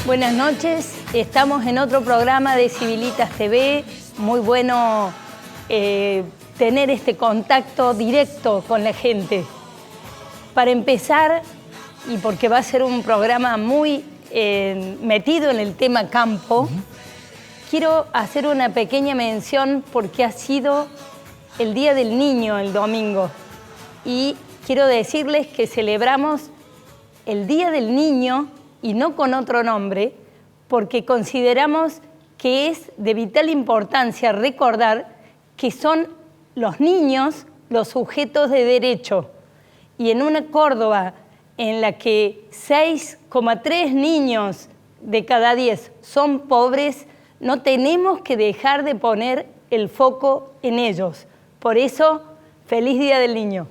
Buenas noches, estamos en otro programa de Civilitas TV. Muy bueno tener este contacto directo con la gente. Para empezar, y porque va a ser un programa muy metido en el tema campo, quiero hacer una pequeña mención porque ha sido el Día del Niño el domingo. Y quiero decirles que celebramos el Día del Niño y no con otro nombre, porque consideramos que es de vital importancia recordar que son los niños los sujetos de derecho. Y en una Córdoba en la que 6,3 niños de cada 10 son pobres, no tenemos que dejar de poner el foco en ellos. Por eso, feliz Día del Niño.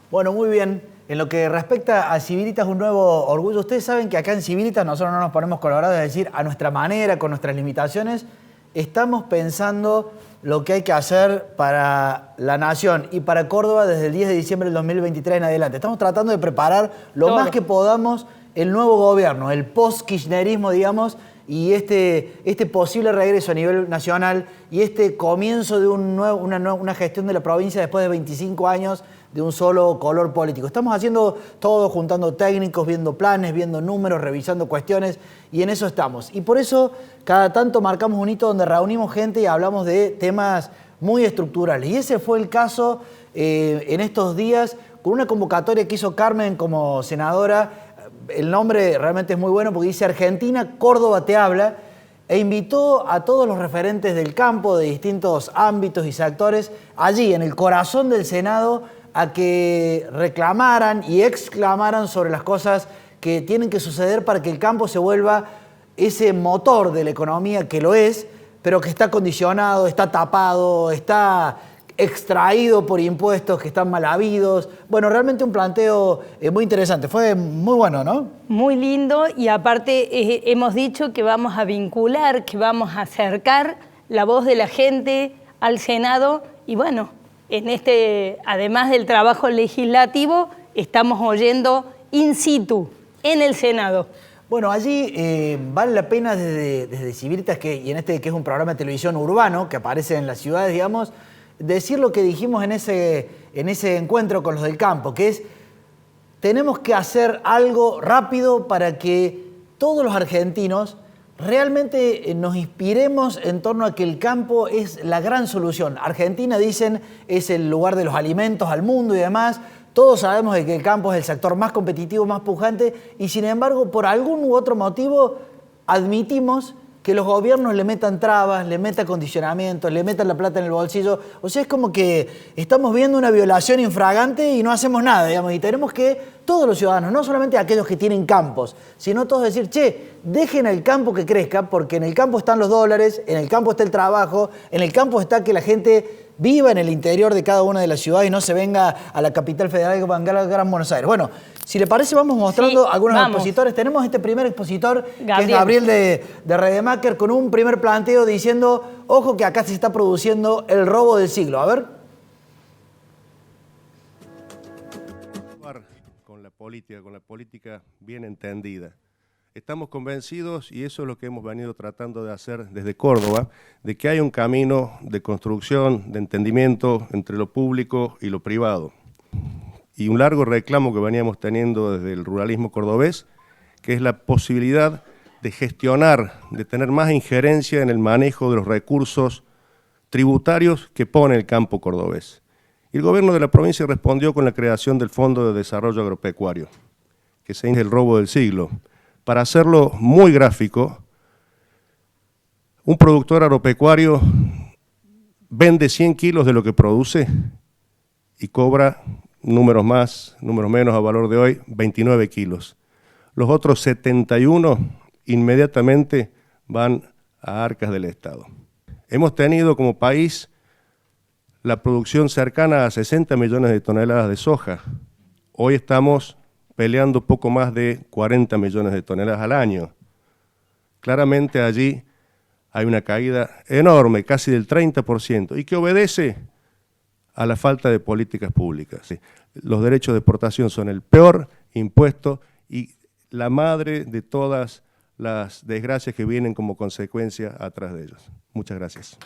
Bueno, muy bien. En lo que respecta a Civilitas, un nuevo orgullo. Ustedes saben que acá en Civilitas nosotros no nos ponemos colorados, es decir, a nuestra manera, con nuestras limitaciones, estamos pensando lo que hay que hacer para la nación y para Córdoba desde el 10 de diciembre del 2023 en adelante. Estamos tratando de preparar lo más que podamos el nuevo gobierno, el post-kirchnerismo, digamos, y este posible regreso a nivel nacional y este comienzo de una gestión de la provincia después de 25 años de un solo color político. Estamos haciendo todo, juntando técnicos, viendo planes, viendo números, revisando cuestiones, y en eso estamos. Y por eso cada tanto marcamos un hito donde reunimos gente y hablamos de temas muy estructurales. Y ese fue el caso en estos días, con una convocatoria que hizo Carmen como senadora. El nombre realmente es muy bueno porque dice Argentina, Córdoba te habla, e invitó a todos los referentes del campo, de distintos ámbitos y sectores, allí en el corazón del Senado, a que reclamaran y exclamaran sobre las cosas que tienen que suceder para que el campo se vuelva ese motor de la economía que lo es, pero que está condicionado, está tapado, está extraído por impuestos que están mal habidos. Bueno, realmente un planteo muy interesante. Fue muy bueno, ¿no? Muy lindo, y aparte hemos dicho que vamos a vincular, que vamos a acercar la voz de la gente al Senado, y bueno, además del trabajo legislativo, estamos oyendo in situ, en el Senado. Bueno, allí vale la pena desde Civilitas, que es un programa de televisión urbano que aparece en las ciudades, digamos, decir lo que dijimos en ese encuentro con los del campo, que es, tenemos que hacer algo rápido para que todos los argentinos realmente nos inspiremos en torno a que el campo es la gran solución. Argentina, dicen, es el lugar de los alimentos al mundo y demás. Todos sabemos de que el campo es el sector más competitivo, más pujante, y sin embargo, por algún u otro motivo, admitimos que los gobiernos le metan trabas, le metan condicionamientos, le metan la plata en el bolsillo. O sea, es como que estamos viendo una violación infragante y no hacemos nada, digamos. Y tenemos que, todos los ciudadanos, no solamente aquellos que tienen campos, sino todos decir, che, dejen el campo que crezca, porque en el campo están los dólares, en el campo está el trabajo, en el campo está que la gente viva en el interior de cada una de las ciudades y no se venga a la capital federal, que va a Gran Buenos Aires. Bueno, si le parece, vamos mostrando algunos expositores. Tenemos este primer expositor, que es Gabriel de Redemacher, con un primer planteo diciendo, ojo que acá se está produciendo el robo del siglo. A ver. Con la política bien entendida. Estamos convencidos, y eso es lo que hemos venido tratando de hacer desde Córdoba, de que hay un camino de construcción, de entendimiento entre lo público y lo privado. Y un largo reclamo que veníamos teniendo desde el ruralismo cordobés, que es la posibilidad de gestionar, de tener más injerencia en el manejo de los recursos tributarios que pone el campo cordobés. Y el gobierno de la provincia respondió con la creación del Fondo de Desarrollo Agropecuario, que se llama el robo del siglo. Para hacerlo muy gráfico, un productor agropecuario vende 100 kilos de lo que produce y cobra, números más, números menos a valor de hoy, 29 kilos. Los otros 71 inmediatamente van a arcas del Estado. Hemos tenido como país la producción cercana a 60 millones de toneladas de soja. Hoy estamos peleando poco más de 40 millones de toneladas al año. Claramente allí hay una caída enorme, casi del 30%, y que obedece a la falta de políticas públicas. ¿Sí? Los derechos de exportación son el peor impuesto y la madre de todas las desgracias que vienen como consecuencia atrás de ellos. Muchas gracias.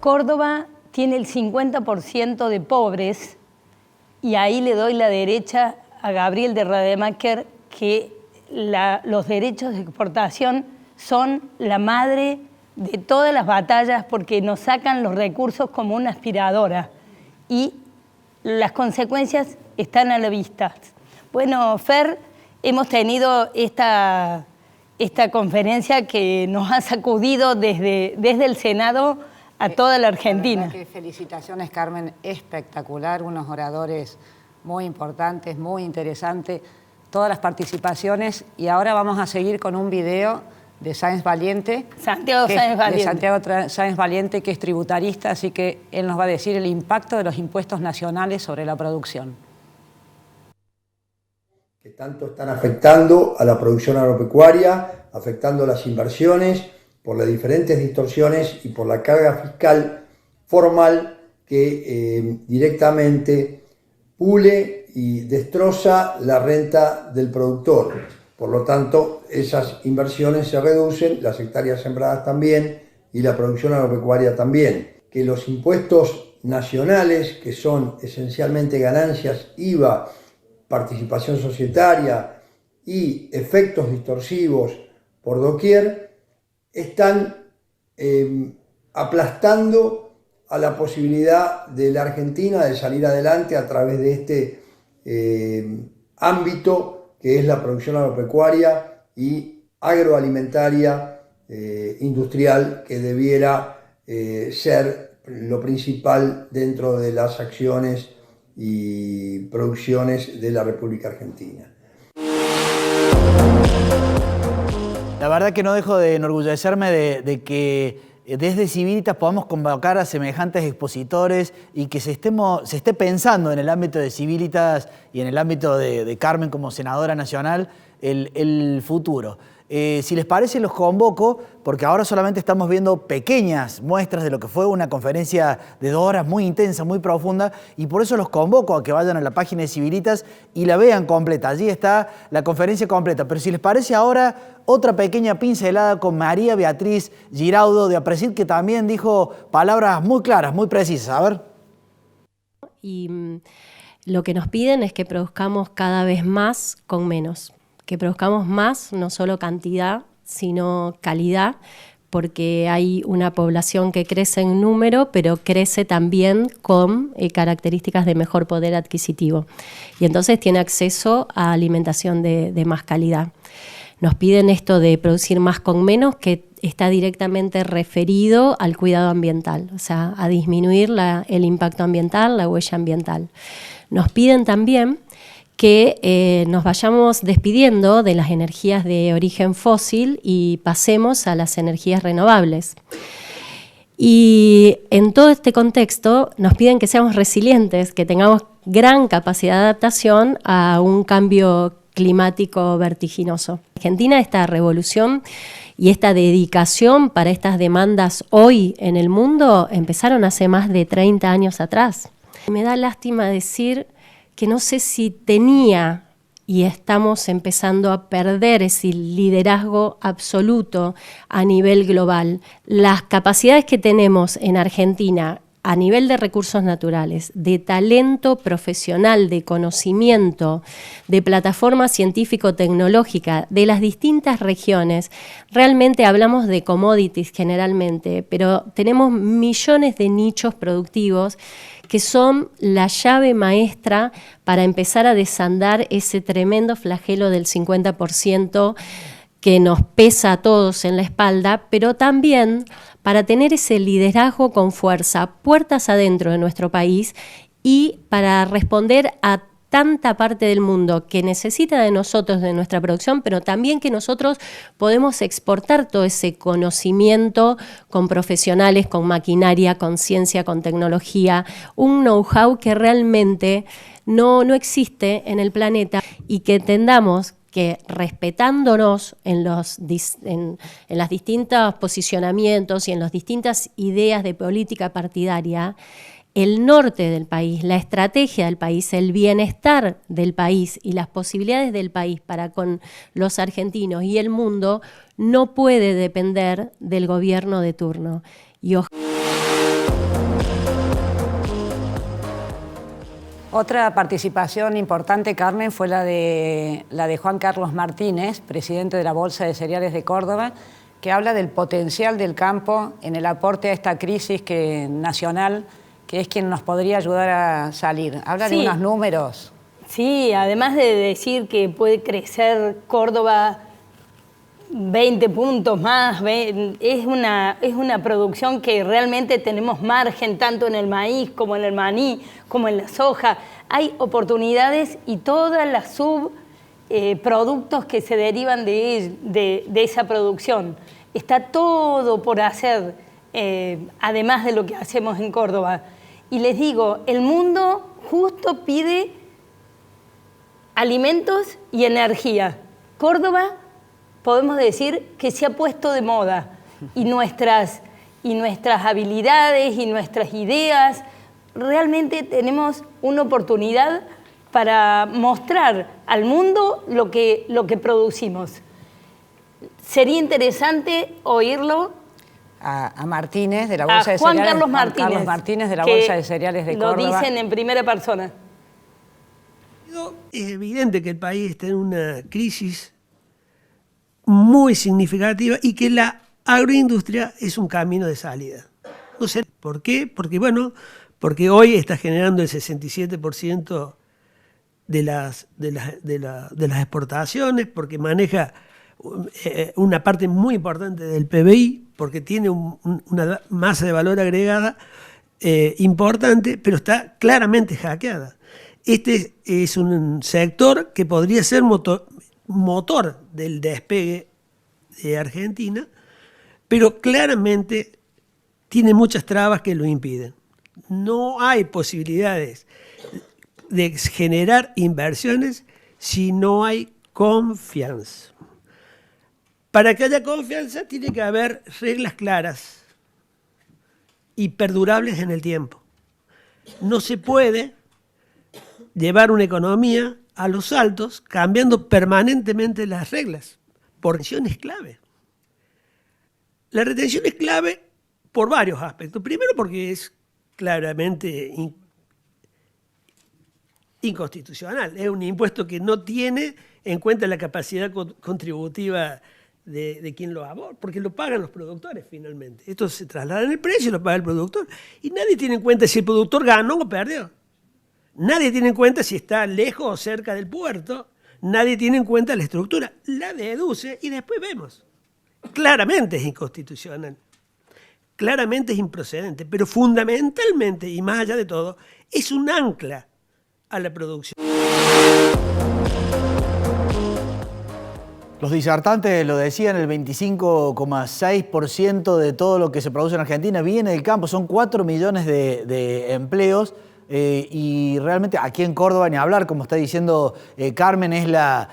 Córdoba tiene el 50% de pobres y ahí le doy la derecha a Gabriel de Rademacher que los derechos de exportación son la madre de todas las batallas porque nos sacan los recursos como una aspiradora y las consecuencias están a la vista. Bueno, Fer, hemos tenido esta conferencia que nos ha sacudido desde el Senado a toda la Argentina. La verdad que felicitaciones, Carmen, espectacular, unos oradores muy importantes, muy interesantes, todas las participaciones, y ahora vamos a seguir con un video de Sáenz Valiente. Santiago Sáenz Valiente, que es tributarista, así que él nos va a decir el impacto de los impuestos nacionales sobre la producción. Que tanto están afectando a la producción agropecuaria, afectando las inversiones, por las diferentes distorsiones y por la carga fiscal formal que directamente pule y destroza la renta del productor. Por lo tanto, esas inversiones se reducen, las hectáreas sembradas también y la producción agropecuaria también. Que los impuestos nacionales, que son esencialmente ganancias, IVA, participación societaria y efectos distorsivos por doquier, están aplastando a la posibilidad de la Argentina de salir adelante a través de este ámbito que es la producción agropecuaria y agroalimentaria industrial, que debiera ser lo principal dentro de las acciones y producciones de la República Argentina. La verdad que no dejo de enorgullecerme de que desde Civilitas podamos convocar a semejantes expositores y que se esté pensando en el ámbito de Civilitas y en el ámbito de Carmen como senadora nacional el futuro. Si les parece, los convoco, porque ahora solamente estamos viendo pequeñas muestras de lo que fue una conferencia de 2 horas muy intensa, muy profunda, y por eso los convoco a que vayan a la página de Civilitas y la vean completa. Allí está la conferencia completa. Pero si les parece ahora, otra pequeña pincelada con María Beatriz Giraudo de APRESID, que también dijo palabras muy claras, muy precisas. A ver. Y lo que nos piden es que produzcamos cada vez más con menos. Que produzcamos más, no solo cantidad, sino calidad, porque hay una población que crece en número, pero crece también con características de mejor poder adquisitivo. Y entonces tiene acceso a alimentación de más calidad. Nos piden esto de producir más con menos, que está directamente referido al cuidado ambiental, o sea, a disminuir el impacto ambiental, la huella ambiental. Nos piden también que nos vayamos despidiendo de las energías de origen fósil y pasemos a las energías renovables. Y en todo este contexto nos piden que seamos resilientes, que tengamos gran capacidad de adaptación a un cambio climático vertiginoso. En Argentina, esta revolución y esta dedicación para estas demandas hoy en el mundo empezaron hace más de 30 años atrás. Me da lástima decir que no sé si tenía y estamos empezando a perder ese liderazgo absoluto a nivel global. Las capacidades que tenemos en Argentina a nivel de recursos naturales, de talento profesional, de conocimiento, de plataforma científico-tecnológica de las distintas regiones, realmente hablamos de commodities generalmente, pero tenemos millones de nichos productivos que son la llave maestra para empezar a desandar ese tremendo flagelo del 50% que nos pesa a todos en la espalda, pero también para tener ese liderazgo con fuerza, puertas adentro de nuestro país y para responder a tanta parte del mundo que necesita de nosotros, de nuestra producción, pero también que nosotros podemos exportar todo ese conocimiento con profesionales, con maquinaria, con ciencia, con tecnología, un know-how que realmente no existe en el planeta y que entendamos que respetándonos en los distintos posicionamientos y en las distintas ideas de política partidaria, el norte del país, la estrategia del país, el bienestar del país y las posibilidades del país para con los argentinos y el mundo no puede depender del gobierno de turno. Y otra participación importante, Carmen, fue la de Juan Carlos Martínez, presidente de la Bolsa de Cereales de Córdoba, que habla del potencial del campo en el aporte a esta crisis nacional, que es quien nos podría ayudar a salir. Habla de unos números. Sí, además de decir que puede crecer Córdoba 20 puntos más, es una producción que realmente tenemos margen tanto en el maíz como en el maní, como en la soja. Hay oportunidades y todas las subproductos que se derivan de esa producción. Está todo por hacer, además de lo que hacemos en Córdoba. Y les digo, el mundo justo pide alimentos y energía. Córdoba, podemos decir que se ha puesto de moda y nuestras habilidades y nuestras ideas, realmente tenemos una oportunidad para mostrar al mundo lo que producimos. Sería interesante oírlo a Martínez de la Bolsa de Juan Cereales. Carlos Martínez. Juan Carlos Martínez de la Bolsa de Cereales de Córdoba. Lo dicen en primera persona. Es evidente que el país está en una crisis muy significativa y que la agroindustria es un camino de salida. No sé por qué, porque hoy está generando el 67% de las exportaciones, porque maneja una parte muy importante del PBI, porque tiene una masa de valor agregada importante, pero está claramente hackeada. Este es un sector que podría ser motor del despegue de Argentina, pero claramente tiene muchas trabas que lo impiden. No hay posibilidades de generar inversiones si no hay confianza. Para que haya confianza tiene que haber reglas claras y perdurables en el tiempo. No se puede llevar una economía a los saltos cambiando permanentemente las reglas. Por retención es clave. La retención es clave por varios aspectos. Primero porque es claramente inconstitucional. Es un impuesto que no tiene en cuenta la capacidad contributiva de quien lo aborda, porque lo pagan los productores finalmente. Esto se traslada en el precio y lo paga el productor. Y nadie tiene en cuenta si el productor ganó o perdió. Nadie tiene en cuenta si está lejos o cerca del puerto. Nadie tiene en cuenta la estructura. La deduce y después vemos. Claramente es inconstitucional. Claramente es improcedente. Pero fundamentalmente, y más allá de todo, es un ancla a la producción. Los disertantes lo decían, el 25,6% de todo lo que se produce en Argentina viene del campo, son 4 millones de empleos y realmente aquí en Córdoba ni hablar, como está diciendo Carmen, es la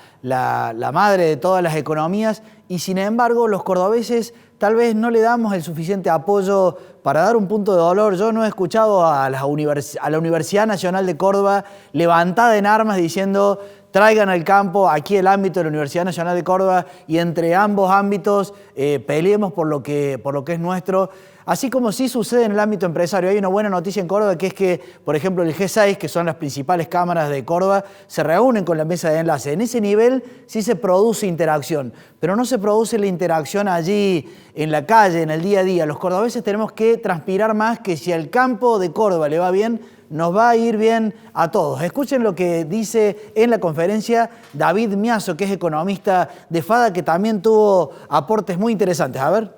madre de todas las economías y sin embargo los cordobeses tal vez no le damos el suficiente apoyo para dar un punto de dolor. Yo no he escuchado a la Universidad Nacional de Córdoba levantada en armas diciendo traigan al campo aquí el ámbito de la Universidad Nacional de Córdoba y entre ambos ámbitos peleemos por lo que es nuestro. Así como sí sucede en el ámbito empresario. Hay una buena noticia en Córdoba que es que, por ejemplo, el G6, que son las principales cámaras de Córdoba, se reúnen con la mesa de enlace. En ese nivel sí se produce interacción, pero no se produce la interacción allí en la calle, en el día a día. Los cordobeses tenemos que transpirar más que si al campo de Córdoba le va bien, nos va a ir bien a todos. Escuchen lo que dice en la conferencia David Miazo, que es economista de FADA, que también tuvo aportes muy interesantes. A ver.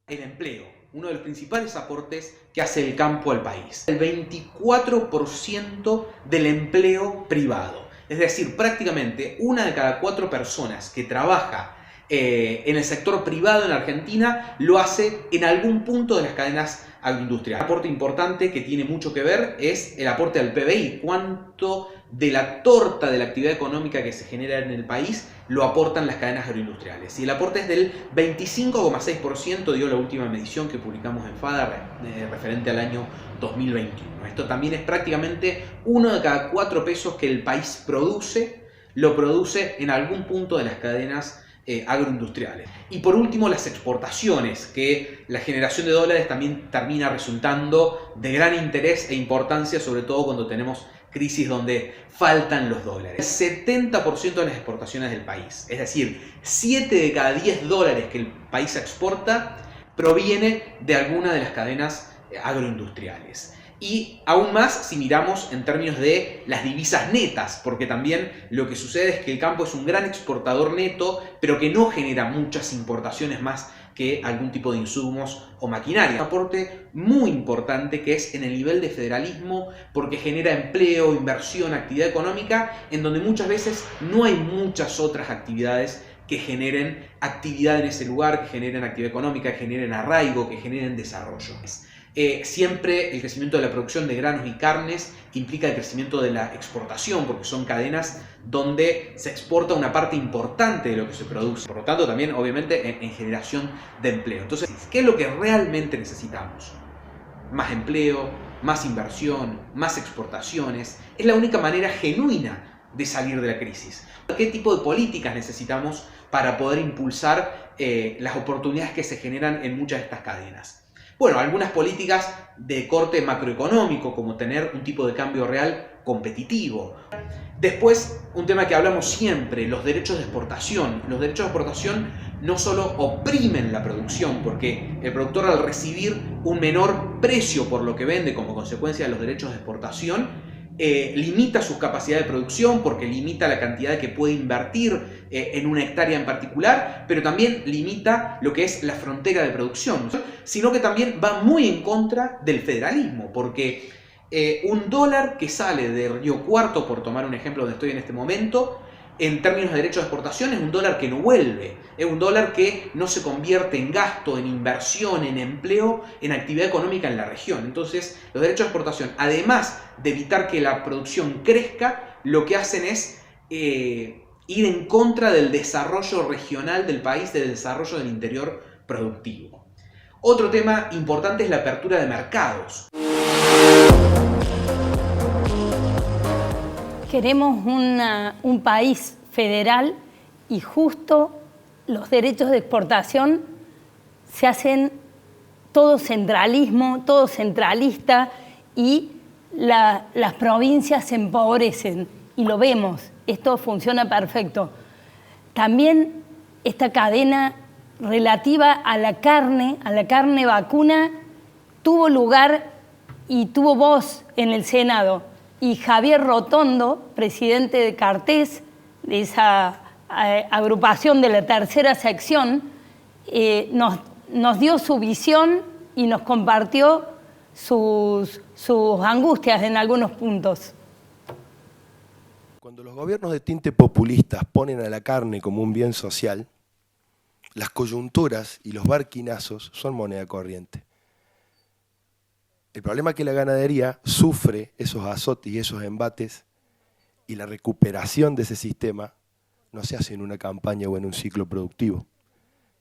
El empleo, uno de los principales aportes que hace el campo al país. El 24% del empleo privado. Es decir, prácticamente 1 de cada 4 personas que trabaja en el sector privado en Argentina lo hace en algún punto de las cadenas agroindustriales. Un aporte importante que tiene mucho que ver es el aporte al PBI. Cuánto de la torta de la actividad económica que se genera en el país lo aportan las cadenas agroindustriales. Y el aporte es del 25,6%, dio la última medición que publicamos en FADA referente al año 2021. Esto también es prácticamente 1 de cada 4 pesos que el país produce, lo produce en algún punto de las cadenas agroindustriales. Y por último, las exportaciones, que la generación de dólares también termina resultando de gran interés e importancia, sobre todo cuando tenemos crisis donde faltan los dólares. El 70% de las exportaciones del país, es decir, 7 de cada 10 dólares que el país exporta proviene de alguna de las cadenas agroindustriales. Y aún más si miramos en términos de las divisas netas, porque también lo que sucede es que el campo es un gran exportador neto, pero que no genera muchas importaciones más que algún tipo de insumos o maquinaria. Un aporte muy importante que es en el nivel de federalismo, porque genera empleo, inversión, actividad económica, en donde muchas veces no hay muchas otras actividades que generen actividad en ese lugar, que generen actividad económica, que generen arraigo, que generen desarrollo. Siempre el crecimiento de la producción de granos y carnes implica el crecimiento de la exportación, porque son cadenas donde se exporta una parte importante de lo que se produce. Por lo tanto, también, obviamente, en generación de empleo. Entonces, ¿qué es lo que realmente necesitamos? Más empleo, más inversión, más exportaciones. Es la única manera genuina de salir de la crisis. ¿Qué tipo de políticas necesitamos para poder impulsar las oportunidades que se generan en muchas de estas cadenas? Bueno, algunas políticas de corte macroeconómico, como tener un tipo de cambio real competitivo. Después, un tema que hablamos siempre, los derechos de exportación. Los derechos de exportación no solo oprimen la producción, porque el productor, al recibir un menor precio por lo que vende como consecuencia de los derechos de exportación, limita su capacidad de producción, porque limita la cantidad que puede invertir en una hectárea en particular, pero también limita lo que es la frontera de producción, sino que también va muy en contra del federalismo, porque un dólar que sale de Río Cuarto, por tomar un ejemplo donde estoy en este momento, en términos de derechos de exportación es un dólar que no vuelve, es un dólar que no se convierte en gasto, en inversión, en empleo, en actividad económica en la región. Entonces, los derechos de exportación, además de evitar que la producción crezca, lo que hacen es ir en contra del desarrollo regional del país, del desarrollo del interior productivo. Otro tema importante es la apertura de mercados. Queremos un país federal y justo los derechos de exportación se hacen todo centralismo, todo centralista y las provincias se empobrecen y lo vemos, esto funciona perfecto. También esta cadena relativa a la carne vacuna, tuvo lugar y tuvo voz en el Senado. Y Javier Rotondo, presidente de Cartés, de esa agrupación de la tercera sección, nos dio su visión y nos compartió sus angustias en algunos puntos. Cuando los gobiernos de tinte populistas ponen a la carne como un bien social, las coyunturas y los barquinazos son moneda corriente. El problema es que la ganadería sufre esos azotes y esos embates y la recuperación de ese sistema no se hace en una campaña o en un ciclo productivo,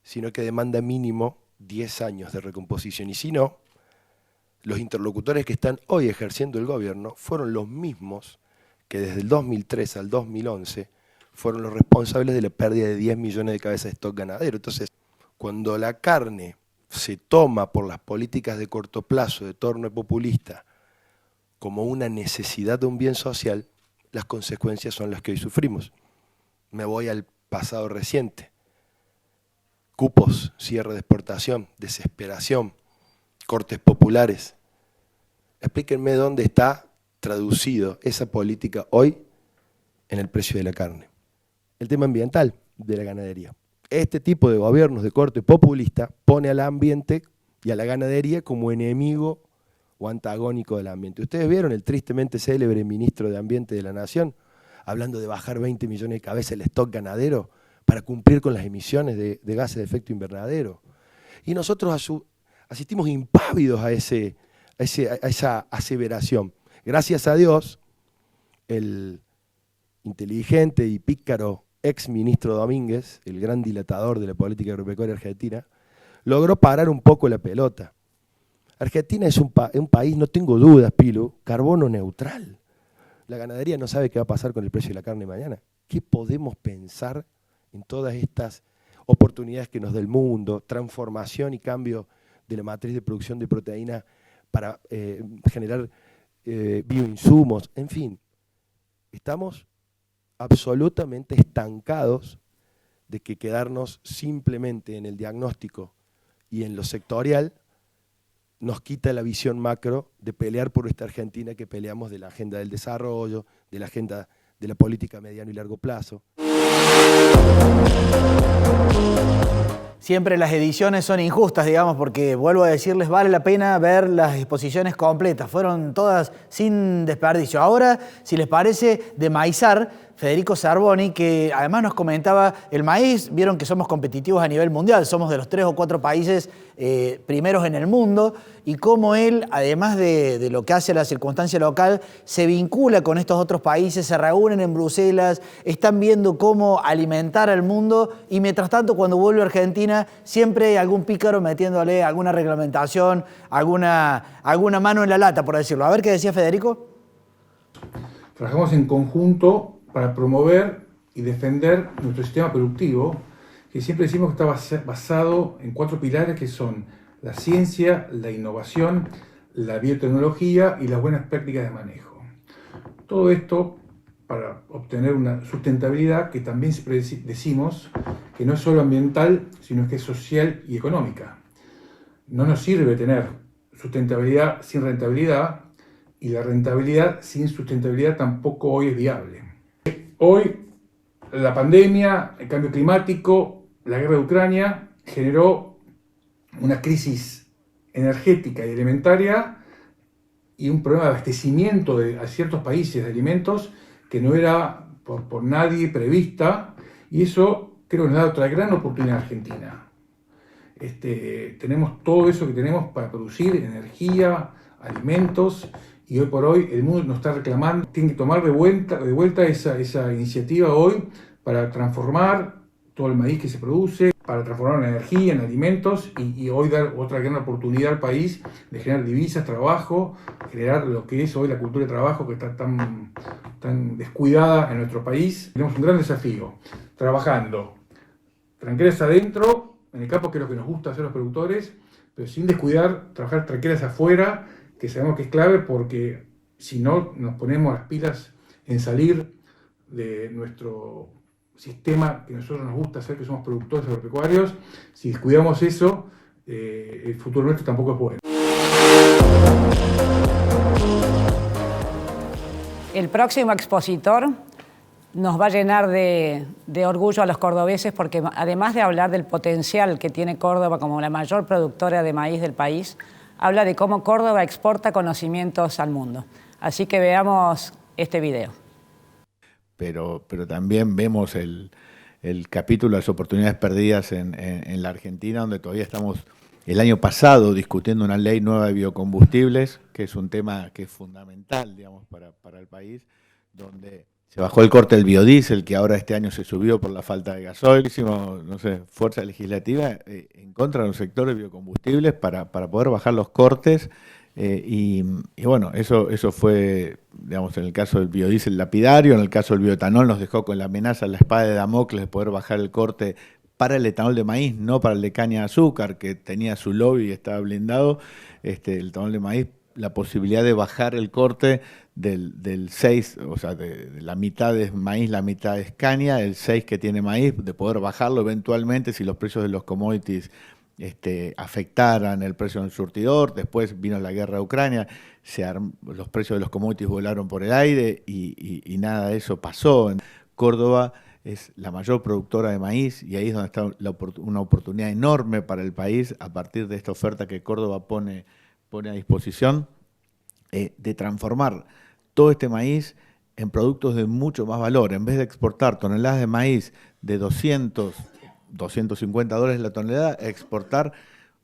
sino que demanda mínimo 10 años de recomposición. Y si no, los interlocutores que están hoy ejerciendo el gobierno fueron los mismos que desde el 2003 al 2011 fueron los responsables de la pérdida de 10 millones de cabezas de stock ganadero. Entonces, cuando la carne se toma por las políticas de corto plazo, de torno populista, como una necesidad de un bien social, las consecuencias son las que hoy sufrimos. Me voy al pasado reciente. Cupos, cierre de exportación, desesperación, cortes populares. Explíquenme dónde está traducido esa política hoy en el precio de la carne. El tema ambiental de la ganadería. Este tipo de gobiernos de corte populista pone al ambiente y a la ganadería como enemigo o antagónico del ambiente. ¿Ustedes vieron el tristemente célebre ministro de Ambiente de la Nación hablando de bajar 20 millones de cabezas el stock ganadero para cumplir con las emisiones de gases de efecto invernadero. Y nosotros asistimos impávidos a esa aseveración. Gracias a Dios, el inteligente y pícaro ex ministro Domínguez, el gran dilatador de la política agropecuaria argentina, logró parar un poco la pelota. Argentina es un país, no tengo dudas, Pilu, carbono neutral. La ganadería no sabe qué va a pasar con el precio de la carne mañana. ¿Qué podemos pensar en todas estas oportunidades que nos da el mundo, transformación y cambio de la matriz de producción de proteína para generar bioinsumos? En fin, estamos absolutamente estancados de que quedarnos simplemente en el diagnóstico y en lo sectorial nos quita la visión macro de pelear por esta Argentina que peleamos, de la agenda del desarrollo, de la agenda de la política a mediano y largo plazo. Siempre las ediciones son injustas, digamos, porque vuelvo a decirles, vale la pena ver las exposiciones completas. Fueron todas sin desperdicio. Ahora, si les parece, de Maizar, Federico Sarboni, que además nos comentaba, el maíz, vieron que somos competitivos a nivel mundial, somos de los 3 o 4 países primeros en el mundo, y cómo él, además de lo que hace la circunstancia local, se vincula con estos otros países, se reúnen en Bruselas, están viendo cómo alimentar al mundo, y mientras tanto, cuando vuelve a Argentina, siempre hay algún pícaro metiéndole alguna reglamentación, alguna mano en la lata, por decirlo. A ver qué decía Federico. Trabajamos en conjunto para promover y defender nuestro sistema productivo, que siempre decimos que está basado en 4 pilares que son la ciencia, la innovación, la biotecnología y las buenas prácticas de manejo. Todo esto para obtener una sustentabilidad que también siempre decimos que no es solo ambiental, sino que es social y económica. No nos sirve tener sustentabilidad sin rentabilidad, y la rentabilidad sin sustentabilidad tampoco hoy es viable. Hoy, la pandemia, el cambio climático, la guerra de Ucrania generó una crisis energética y alimentaria y un problema de abastecimiento a ciertos países de alimentos que no era por nadie prevista, y eso creo que nos da otra gran oportunidad a Argentina. Tenemos todo eso que tenemos para producir energía, alimentos, y hoy por hoy el mundo nos está reclamando, tiene que tomar de vuelta esa iniciativa hoy para transformar todo el maíz que se produce, para transformar en energía, en alimentos, y hoy dar otra gran oportunidad al país de generar divisas, trabajo, generar lo que es hoy la cultura de trabajo que está tan descuidada en nuestro país. Tenemos un gran desafío, trabajando tranqueras adentro, en el campo, que es lo que nos gusta hacer los productores, pero sin descuidar, trabajar tranqueras afuera, que sabemos que es clave, porque si no nos ponemos las pilas en salir de nuestro sistema que a nosotros nos gusta hacer, que somos productores agropecuarios, si descuidamos eso, el futuro nuestro tampoco es bueno. El próximo expositor nos va a llenar de orgullo a los cordobeses, porque además de hablar del potencial que tiene Córdoba como la mayor productora de maíz del país, habla de cómo Córdoba exporta conocimientos al mundo. Así que veamos este video. Pero también vemos el capítulo de las oportunidades perdidas en la Argentina, donde todavía estamos el año pasado discutiendo una ley nueva de biocombustibles, que es un tema que es fundamental, digamos, para el país, donde se bajó el corte del biodiesel, que ahora este año se subió por la falta de gasoil. No sé, fuerza legislativa en contra de un sector de biocombustibles para poder bajar los cortes. Y bueno, eso fue, digamos, en el caso del biodiesel lapidario. En el caso del bioetanol nos dejó con la amenaza, la espada de Damocles, de poder bajar el corte para el etanol de maíz, no para el de caña de azúcar, que tenía su lobby y estaba blindado. El etanol de maíz, la posibilidad de bajar el corte del 6, o sea, de la mitad es maíz, la mitad es caña, el 6 que tiene maíz, de poder bajarlo eventualmente si los precios de los commodities afectaran el precio del surtidor. Después vino la guerra de Ucrania, los precios de los commodities volaron por el aire y nada de eso pasó. Córdoba es la mayor productora de maíz, y ahí es donde está una oportunidad enorme para el país a partir de esta oferta que Córdoba pone a disposición, de transformar todo este maíz en productos de mucho más valor. En vez de exportar toneladas de maíz de 200, $250 la tonelada, exportar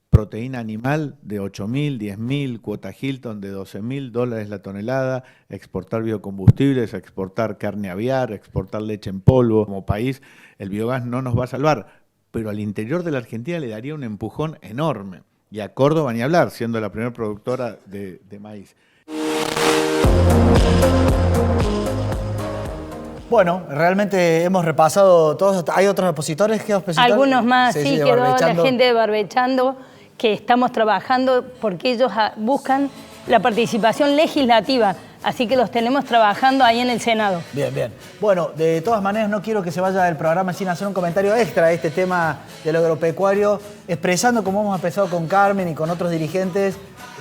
proteína animal de 8.000, 10.000, cuota Hilton de $12.000 la tonelada, exportar biocombustibles, exportar carne aviar, exportar leche en polvo. Como país, el biogás no nos va a salvar, pero al interior de la Argentina le daría un empujón enorme. Y a Córdoba ni hablar, siendo la primera productora de maíz. Bueno, realmente hemos repasado todos. ¿Hay otros expositores? ¿Qué expositores? Algunos más, sí, quedó la Barbechando. gente de Barbechando, que estamos trabajando porque ellos buscan la participación legislativa, así que los tenemos trabajando ahí en el Senado. Bien, bien. Bueno, de todas maneras no quiero que se vaya del programa sin hacer un comentario extra a este tema del agropecuario, expresando, como hemos empezado con Carmen y con otros dirigentes,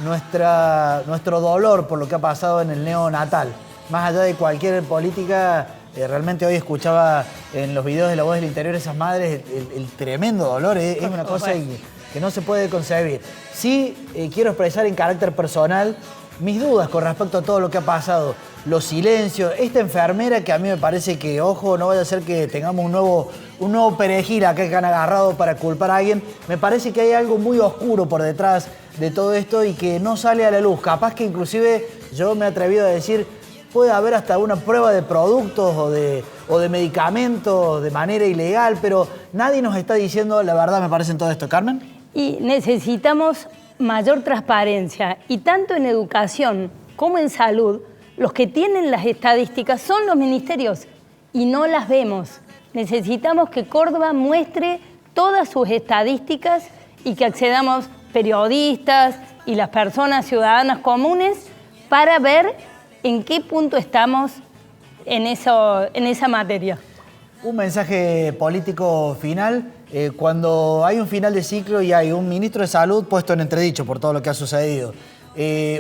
nuestro dolor por lo que ha pasado en el neonatal. Más allá de cualquier política, realmente hoy escuchaba en los videos de La Voz del Interior esas madres el tremendo dolor, es una cosa que no se puede concebir. Sí, quiero expresar en carácter personal mis dudas con respecto a todo lo que ha pasado. Los silencios, esta enfermera que a mí me parece que, ojo, no vaya a ser que tengamos un nuevo perejil acá que han agarrado para culpar a alguien. Me parece que hay algo muy oscuro por detrás de todo esto y que no sale a la luz. Capaz que inclusive yo me he atrevido a decir, puede haber hasta una prueba de productos o de medicamentos de manera ilegal, pero nadie nos está diciendo la verdad, me parece, en todo esto. ¿Carmen? Y necesitamos mayor transparencia, y tanto en educación como en salud, los que tienen las estadísticas son los ministerios y no las vemos. Necesitamos que Córdoba muestre todas sus estadísticas y que accedamos periodistas y las personas ciudadanas comunes para ver en qué punto estamos en esa materia. Un mensaje político final. Cuando hay un final de ciclo y hay un ministro de Salud puesto en entredicho por todo lo que ha sucedido,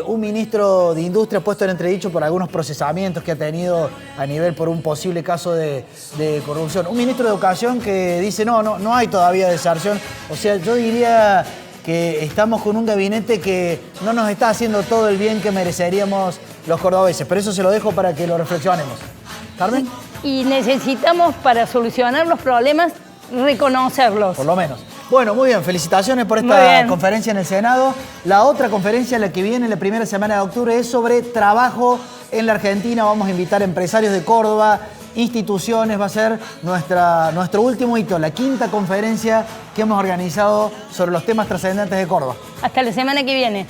un ministro de Industria puesto en entredicho por algunos procesamientos que ha tenido a nivel por un posible caso de corrupción, un ministro de Educación que dice no hay todavía deserción. O sea, yo diría que estamos con un gabinete que no nos está haciendo todo el bien que mereceríamos los cordobeses, pero eso se lo dejo para que lo reflexionemos. ¿Carmen? Y necesitamos, para solucionar los problemas, reconocerlos. Por lo menos. Bueno, muy bien. Felicitaciones por esta conferencia en el Senado. La otra conferencia, la que viene la primera semana de octubre, es sobre trabajo en la Argentina. Vamos a invitar empresarios de Córdoba, instituciones. Va a ser nuestro último hito, la 5ª conferencia que hemos organizado sobre los temas trascendentes de Córdoba. Hasta la semana que viene.